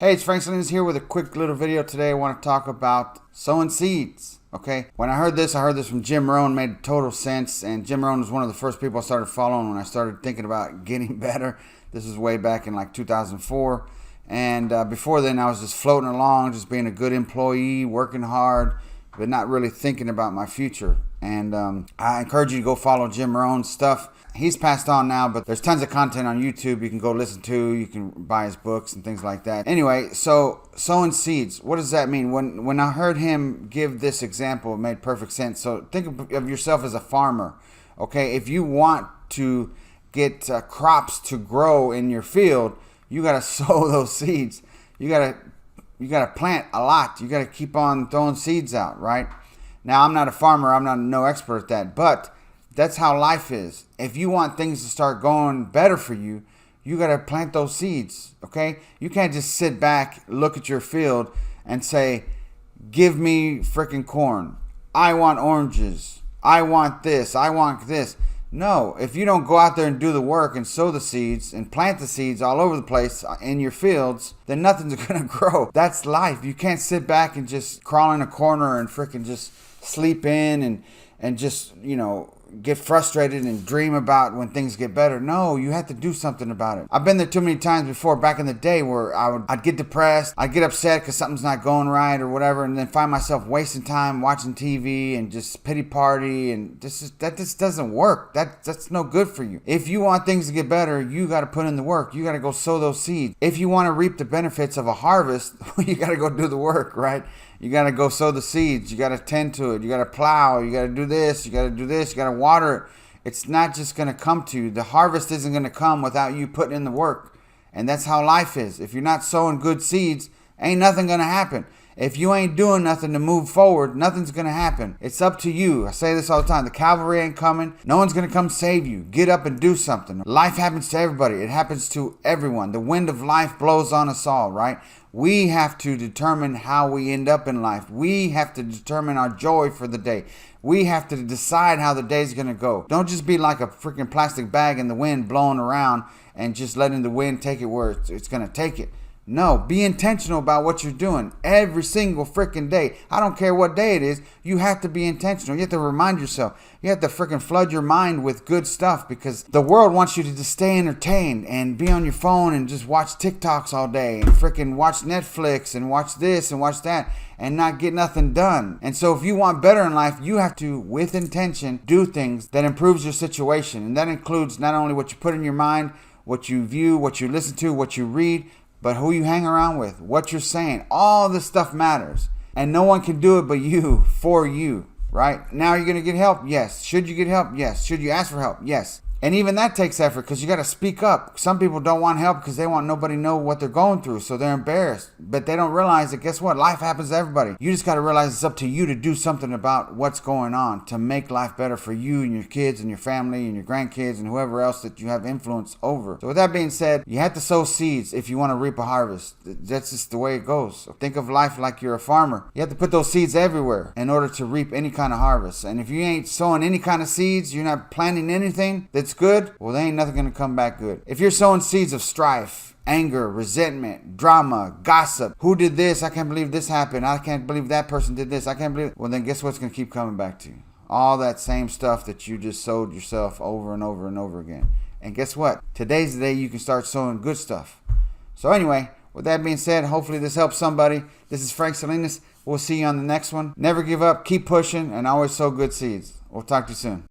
Hey, it's Frank Salinas here with a quick little video today. I want to talk about sowing seeds. Okay, when I heard this from Jim Rohn. Made total sense. And Jim Rohn was one of the first people I started following when I started thinking about getting better. This was way back in like 2004. And before then, I was just floating along, just being a good employee, working hard, but not really thinking about my future. And I encourage you to go follow Jim Rohn's stuff. He's passed on now, but there's tons of content on YouTube you can go listen to. You can buy his books and things like that. Anyway, so sowing seeds, what does that mean? When I heard him give this example, it made perfect sense. So think of yourself as a farmer, okay? If you want to get crops to grow in your field, you got to sow those seeds. You got to plant a lot. You got to keep on throwing seeds out, right? Now, I'm not a farmer. I'm not no expert at that, but that's how life is. If you want things to start going better for you, you got to plant those seeds, okay? You can't just sit back, look at your field, and say, give me freaking corn. I want oranges. I want this. I want this. No, if you don't go out there and do the work and sow the seeds and plant the seeds all over the place in your fields, then nothing's going to grow. That's life. You can't sit back and just crawl in a corner and freaking just sleep in and just, get frustrated and dream about when things get better. No, you have to do something about it. I've been there too many times before back in the day where I'd get depressed, I'd get upset because something's not going right or whatever, and then find myself wasting time watching TV and just pity party, and that just doesn't work. That's no good for you. If you want things to get better, you got to put in the work. You got to go sow those seeds. If you want to reap the benefits of a harvest, you got to go do the work, right? You got to go sow the seeds. You got to tend to it. You got to plow. You got to do this. You got to do this. You got to water it. It's not just going to come to you. The harvest isn't going to come without you putting in the work. And that's how life is. If you're not sowing good seeds, ain't nothing going to happen. If you ain't doing nothing to move forward, nothing's going to happen. It's up to you. I say this all the time. The cavalry ain't coming. No one's going to come save you. Get up and do something. Life happens to everybody. It happens to everyone. The wind of life blows on us all, right? We have to determine how we end up in life. We have to determine our joy for the day. We have to decide how the day's going to go. Don't just be like a freaking plastic bag in the wind blowing around and just letting the wind take it where it's going to take it. No, be intentional about what you're doing every single freaking day. I don't care what day it is. You have to be intentional. You have to remind yourself. You have to freaking flood your mind with good stuff, because the world wants you to just stay entertained and be on your phone and just watch TikToks all day and freaking watch Netflix and watch this and watch that and not get nothing done. And so if you want better in life, you have to, with intention, do things that improves your situation. And that includes not only what you put in your mind, what you view, what you listen to, what you read, but who you hang around with, what you're saying. All this stuff matters. And no one can do it but you, for you, right? Now you're going to get help? Yes. Should you get help? Yes. Should you ask for help? Yes. And even that takes effort, because you got to speak up. Some people don't want help because they want nobody to know what they're going through, so they're embarrassed. But they don't realize that, guess what? Life happens to everybody. You just got to realize it's up to you to do something about what's going on to make life better for you and your kids and your family and your grandkids and whoever else that you have influence over. So with that being said, you have to sow seeds if you want to reap a harvest. That's just the way it goes. So think of life like you're a farmer. You have to put those seeds everywhere in order to reap any kind of harvest. And if you ain't sowing any kind of seeds, you're not planting anything that's good, well, there ain't nothing going to come back good. If you're sowing seeds of strife, anger, resentment, drama, gossip, who did this? I can't believe this happened. I can't believe that person did this. I can't believe. Well, then guess what's going to keep coming back to you? All that same stuff that you just sowed yourself over and over and over again. And guess what? Today's the day you can start sowing good stuff. So anyway, with that being said, hopefully this helps somebody. This is Frank Salinas. We'll see you on the next one. Never give up, keep pushing, and always sow good seeds. We'll talk to you soon.